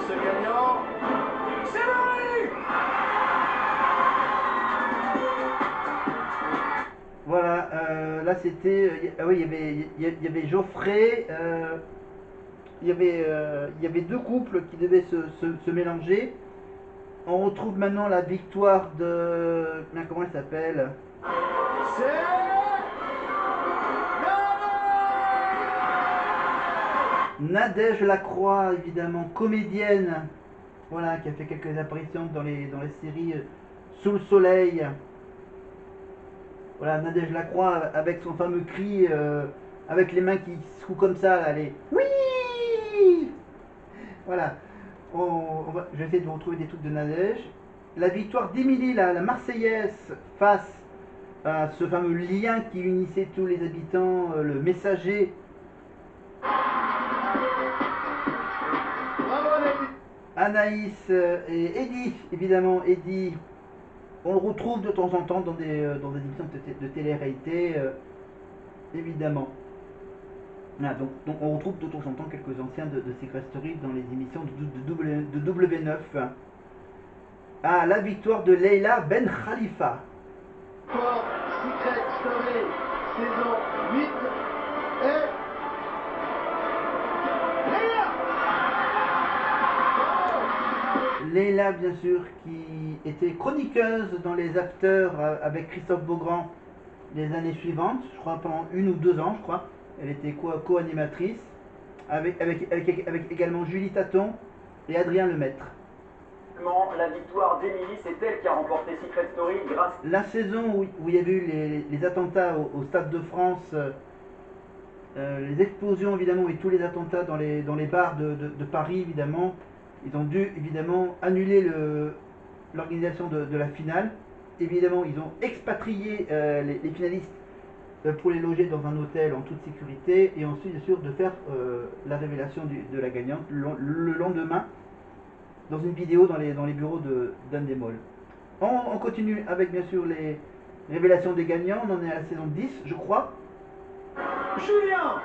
Ce gagnant, c'est Marie. Voilà, là c'était. Ah oui, il y avait Geoffrey. Il y avait deux couples qui devaient se mélanger. On retrouve maintenant la victoire de. Comment elle s'appelle? C'est Nadège Lacroix, évidemment, comédienne. Voilà, qui a fait quelques apparitions dans les séries Sous le soleil. Voilà, Nadège Lacroix avec son fameux cri, avec les mains qui secouent comme ça, là, les oui. Voilà, je vais essayer de vous retrouver des trucs de Nadège. La victoire d'Émilie, la Marseillaise, face à ce fameux lien qui unissait tous les habitants, le messager. bravo Anaïs. Anaïs et Eddie, évidemment, Eddie. On le retrouve de temps en temps dans des émissions de télé-réalité, évidemment. Ah, donc on retrouve de temps en temps quelques anciens de Secret Story dans les émissions de W9. Ah, la victoire de Leila Ben Khalifa. Pour Secret Story, saison 8 et Léa. Leila, bien sûr, qui était chroniqueuse dans les afters avec Christophe Beaugrand les années suivantes, je crois pendant 1 ou 2 ans, je crois. Elle était co-animatrice, avec également Julie Taton et Adrien Lemaître. La victoire d'Émilie, c'est elle qui a remporté Secret Story grâce. La saison où il y avait eu les attentats au Stade de France, les explosions évidemment et tous les attentats dans les bars de Paris évidemment, ils ont dû évidemment annuler l'organisation de la finale. Évidemment, ils ont expatrié les finalistes pour les loger dans un hôtel en toute sécurité et ensuite bien sûr de faire la révélation de la gagnante le lendemain dans une vidéo dans les bureaux d'Anne Desmolles. On continue avec bien sûr les révélations des gagnants. On en est à la saison 10 je crois. Julien.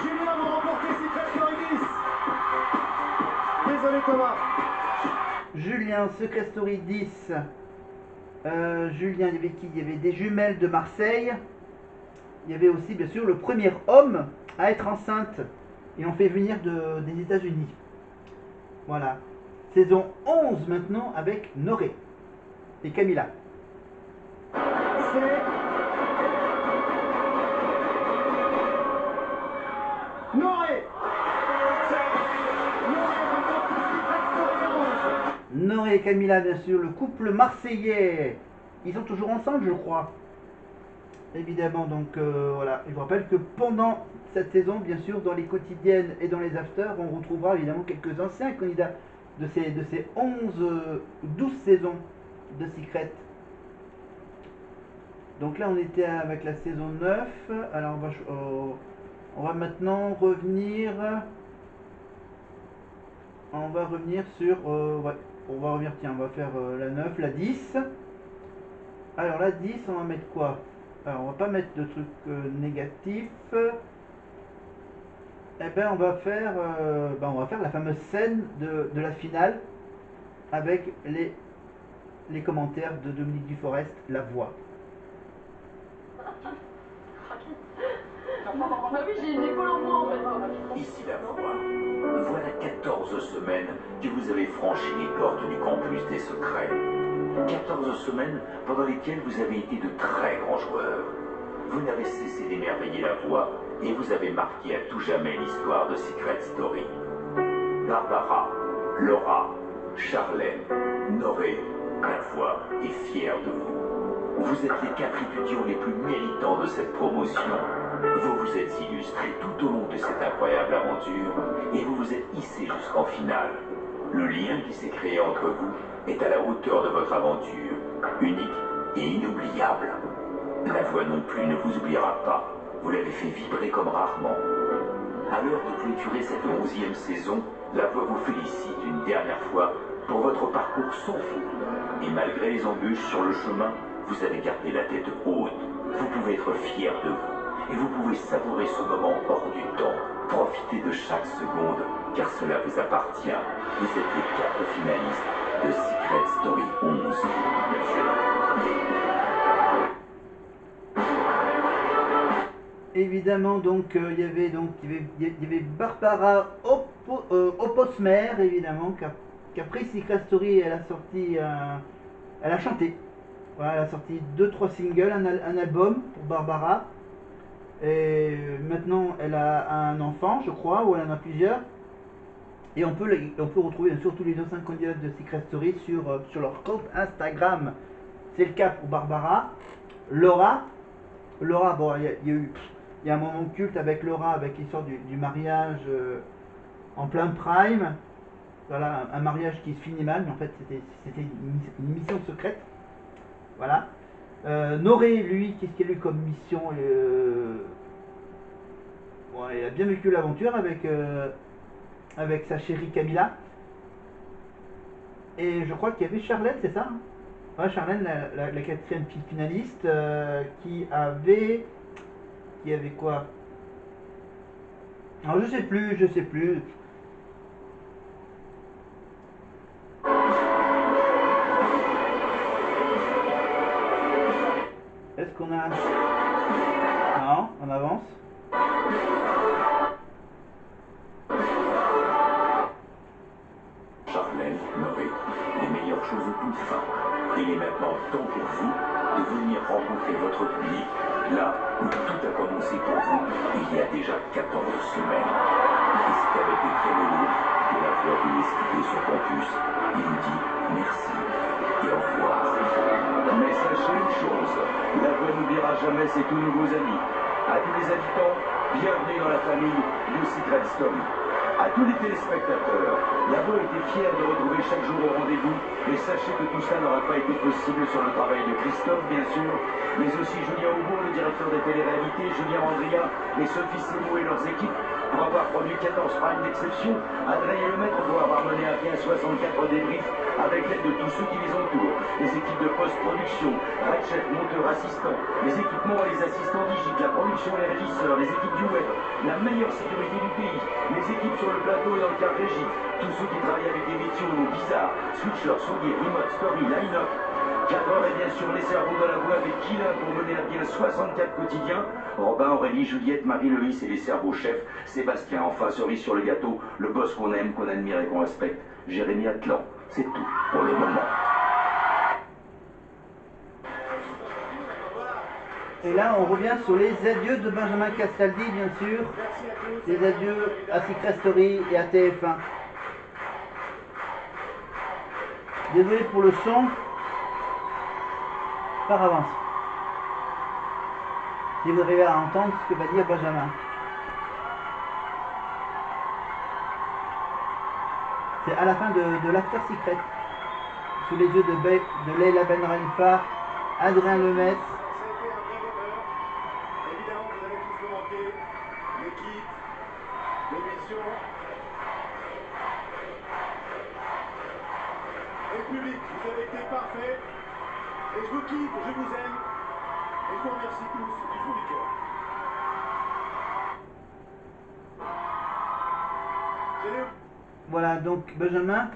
Julien va remporter Secret Story 10. Désolé Thomas. Julien, Secret Story 10. Julien, il y avait qui? Il y avait des jumelles de Marseille. Il y avait aussi bien sûr le premier homme à être enceinte. Ils l'ont fait venir des États-Unis. Voilà. Saison 11 maintenant avec Noré et Camilla. C'est Noré. Noré et Camilla, bien sûr, le couple marseillais. Ils sont toujours ensemble, je crois. Évidemment, donc voilà. Je vous rappelle que pendant cette saison, bien sûr, dans les quotidiennes et dans les afters, on retrouvera évidemment quelques anciens candidats de ces 12 saisons de Secret. Donc là, on était avec la saison 9. Alors, on va maintenant revenir. On va revenir sur. Ouais, on va revenir, tiens, on va faire la 9, la 10. Alors, la 10, on va mettre quoi? Alors, on va pas mettre de trucs négatifs. Eh ben, on va faire la fameuse scène de la finale avec les commentaires de Dominique Duforest, la voix. Bah oui, j'ai une épaule en bois en fait. Ici la voix. Voilà 14 semaines que vous avez franchi les portes du campus des secrets. 14 semaines pendant lesquelles vous avez été de très grands joueurs. Vous n'avez cessé d'émerveiller la voix et vous avez marqué à tout jamais l'histoire de Secret Story. Barbara, Laura, Charlène, Noré, à la fois, est fière de vous. Vous êtes les 4 étudiants les plus méritants de cette promotion. Vous vous êtes illustrés tout au long de cette incroyable aventure et vous vous êtes hissés jusqu'en finale. Le lien qui s'est créé entre vous est à la hauteur de votre aventure, unique et inoubliable. La voix non plus ne vous oubliera pas. Vous l'avez fait vibrer comme rarement. À l'heure de clôturer cette 11e saison, la voix vous félicite une dernière fois pour votre parcours sans faute. Et malgré les embûches sur le chemin, vous avez gardé la tête haute. Vous pouvez être fiers de vous. et vous pouvez savourer ce moment hors du temps. Profitez de chaque seconde, car cela vous appartient. Vous êtes les 4 finalistes de Secret Story 11. Monsieur. Évidemment, donc il y avait Barbara Opposmer, évidemment, qui a pris Secret Story. Elle a sorti, elle a chanté. Voilà, elle a sorti 2-3 singles, un album pour Barbara. Et maintenant, elle a un enfant, je crois, ou elle en a plusieurs. Et on peut retrouver bien sûr tous les anciens candidats de Secret Story sur leur compte Instagram. C'est le cas pour Barbara. Laura, bon, il y a un moment culte avec Laura, avec l'histoire du mariage en plein prime. Voilà, un mariage qui se finit mal, mais en fait c'était une mission secrète. Voilà. Noré, lui, qu'est-ce qu'il a eu comme mission bon, il a bien vécu l'aventure avec sa chérie Camilla. Et je crois qu'il y avait Charlène, c'est ça, hein? Ouais, Charlène, la 4e finaliste, qui avait quoi? Alors je sais plus. Est-ce qu'on a... Non, on avance. Charlène, Noré, les meilleures choses au toute fin. Il est maintenant temps pour vous de venir rencontrer votre public, là où tout a commencé pour vous il y a déjà 14 semaines. Et c'est avec des traits lourds que la voix vous laisse quitter son campus. Il vous dit merci et au revoir. Mais sachez une chose, la voix n'oubliera jamais ses tout nouveaux amis. À tous les habitants, bienvenue dans la famille de Secret Story. À tous les téléspectateurs, la voix était fière de retrouver chaque jour au rendez-vous, et sachez que tout cela n'aura pas été possible sur le travail de Christophe, bien sûr, mais aussi Julien Aubourg, le directeur des téléréalités, Julien Andria et Sophie Semo et leurs équipes pour avoir produit 14 primes d'exception, Adrien Lemaître pour avoir mené à bien 64 débriefs avec l'aide de tous ceux qui les entourent, les équipes de post-production, chef, monteur, assistant, les équipements et les assistants digites, la production et les régisseurs, les équipes du web, la meilleure sécurité du pays, les équipes sur le plateau et dans le car régie, tous ceux qui travaillent avec des métiers au nom bizarres, switchers, sondiers, remote, story, line-up, cadreurs et bien sûr les cerveaux de la voix avec Kylian pour mener à bien 64 quotidiens, Robin, Aurélie, Juliette, Marie-Loïs et les cerveaux chefs, Sébastien, enfin cerise sur le gâteau, le boss qu'on aime, qu'on admire et qu'on respecte, Jérémy Atlan. C'est tout pour le moment. Et là, on revient sur les adieux de Benjamin Castaldi, bien sûr. Les adieux à Secret Story et à TF1. Désolé pour le son. Par avance. Si vous arrivez à entendre ce que va dire Benjamin. C'est à la fin de l'After Secret. Sous les yeux de Leila Ben Renfar, Adrien Lemaître. Évidemment, vous avez tous manqué. L'équipe, l'émission. Et le public, vous avez été parfait. Et je vous kiffe, je vous aime. Et je vous remercie tous du fond du cœur. Voilà, donc Benjamin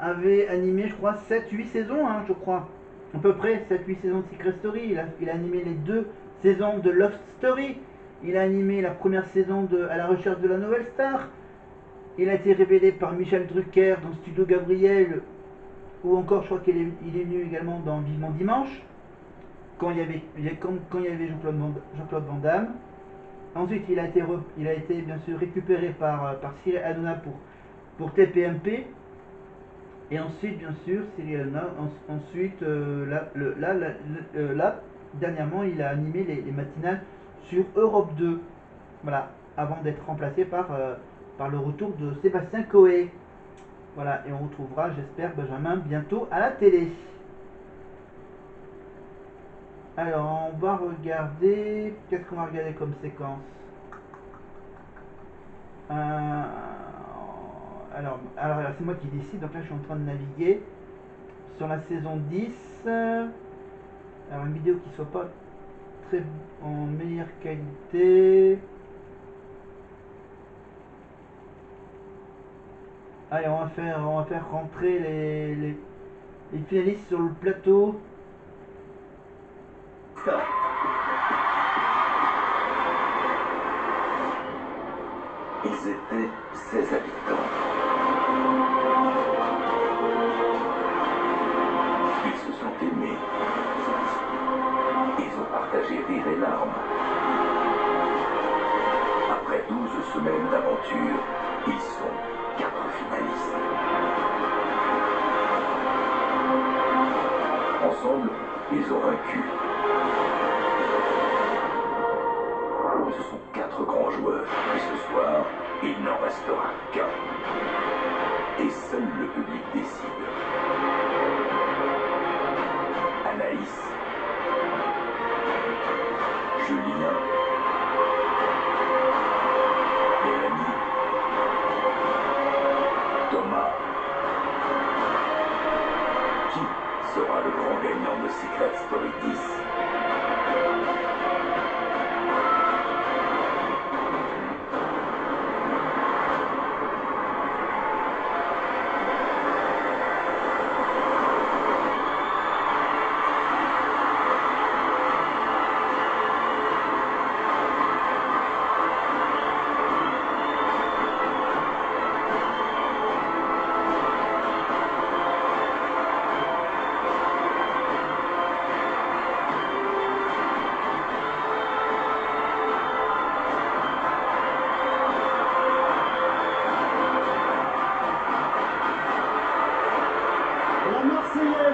avait animé, je crois, 7-8 saisons, hein, je crois. À peu près 7-8 saisons de Secret Story. Il a animé les 2 saisons de Love Story. Il a animé la première saison de À la recherche de la nouvelle star. Il a été révélé par Michel Drucker dans Studio Gabriel. Ou encore, je crois qu'il est venu également dans Vivement Dimanche. Quand il y avait Jean-Claude Van Damme. Ensuite, il a été bien sûr récupéré par Cyril Hanouna pour TPMP. Et ensuite, bien sûr, Cyril Hanouna, ensuite, là, dernièrement, il a animé les matinales sur Europe 2. Voilà, avant d'être remplacé par le retour de Sébastien Coé. Voilà, et on retrouvera, j'espère, Benjamin bientôt à la télé. Alors, on va regarder... Qu'est-ce qu'on va regarder comme séquence? Alors c'est moi qui décide, donc là je suis en train de naviguer sur la saison 10. Alors une vidéo qui soit pas en meilleure qualité. Allez, on va faire rentrer les finalistes sur le plateau. Ils étaient 16 habitants. Ils se sont aimés. Ils ont partagé rire et larmes. Après 12 semaines d'aventure, ils sont 4 finalistes. Ensemble, ils ont vaincu. Ce sont 4 grands joueurs, et ce soir, il n'en restera qu'un. Et seul le public décide. Anaïs, Julien, Mélanie, Thomas. Qui sera le grand gagnant de Secret Story 10?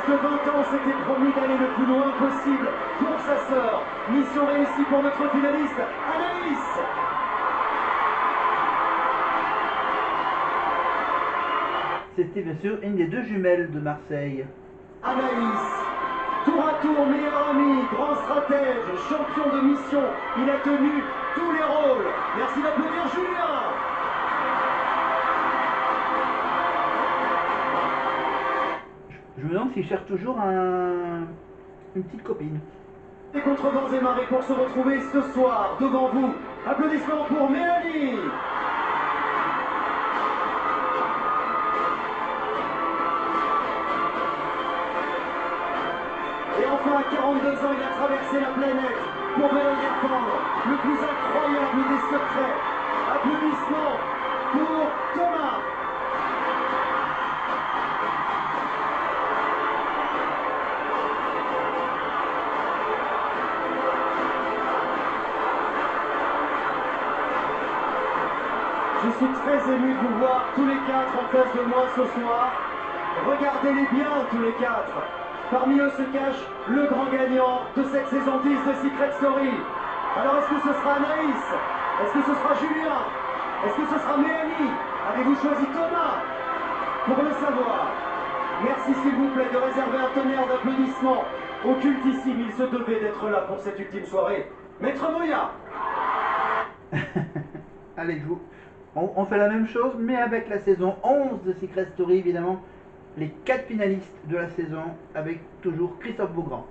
De 20 ans s'était promis d'aller le plus loin possible pour sa sœur. Mission réussie pour notre finaliste, Anaïs. C'était bien sûr une des 2 jumelles de Marseille. Anaïs, tour à tour, meilleur ami, grand stratège, champion de mission. Il a tenu tous les rôles. Merci d'applaudir Julien. Je me demande s'il cherche toujours une petite copine. Et contre vents et marées pour se retrouver ce soir devant vous. Applaudissements pour Mélanie. Et enfin, à 42 ans, il a traversé la planète pour venir défendre le plus incroyable des secrets. Applaudissements pour Thomas. Je suis très ému de vous voir tous les 4 en face de moi ce soir. Regardez-les bien tous les 4. Parmi eux se cache le grand gagnant de cette saison 10 de Secret Story. Alors est-ce que ce sera Anaïs? Est-ce que ce sera Julien? Est-ce que ce sera Mélanie? Avez-vous choisi Thomas? Pour le savoir, merci s'il vous plaît de réserver un tonnerre d'applaudissements au cultissime. Il se devait d'être là pour cette ultime soirée. Maître Moya. Allez, on fait la même chose, mais avec la saison 11 de Secret Story, évidemment, les 4 finalistes de la saison, avec toujours Christophe Beaugrand.